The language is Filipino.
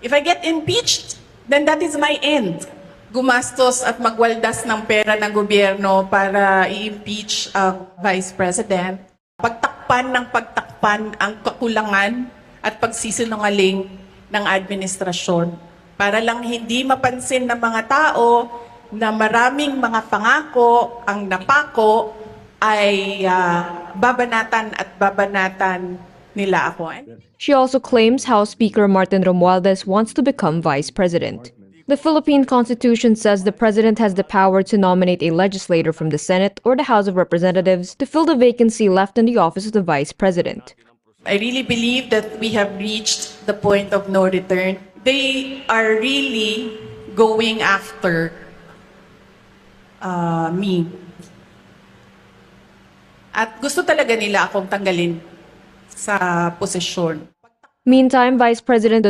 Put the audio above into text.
If I get impeached, then that is my end. Gumastos at magwaldas ng pera ng gobyerno para i-impeach ang Vice President. Pagtakpan ang kakulangan at pagsisinungaling ng administrasyon para lang hindi mapansin ng mga tao na maraming mga pangako ang napako ay babanatan at babanatan nila ako. She also claims House Speaker Martin Romualdez wants to become vice president. The Philippine Constitution says the president has the power to nominate a legislator from the Senate or the House of Representatives to fill the vacancy left in the office of the vice president. I really believe that we have reached the point of no return. They are really going after me. At gusto talaga nila akong tanggalin sa posisyon. Meantime, Vice President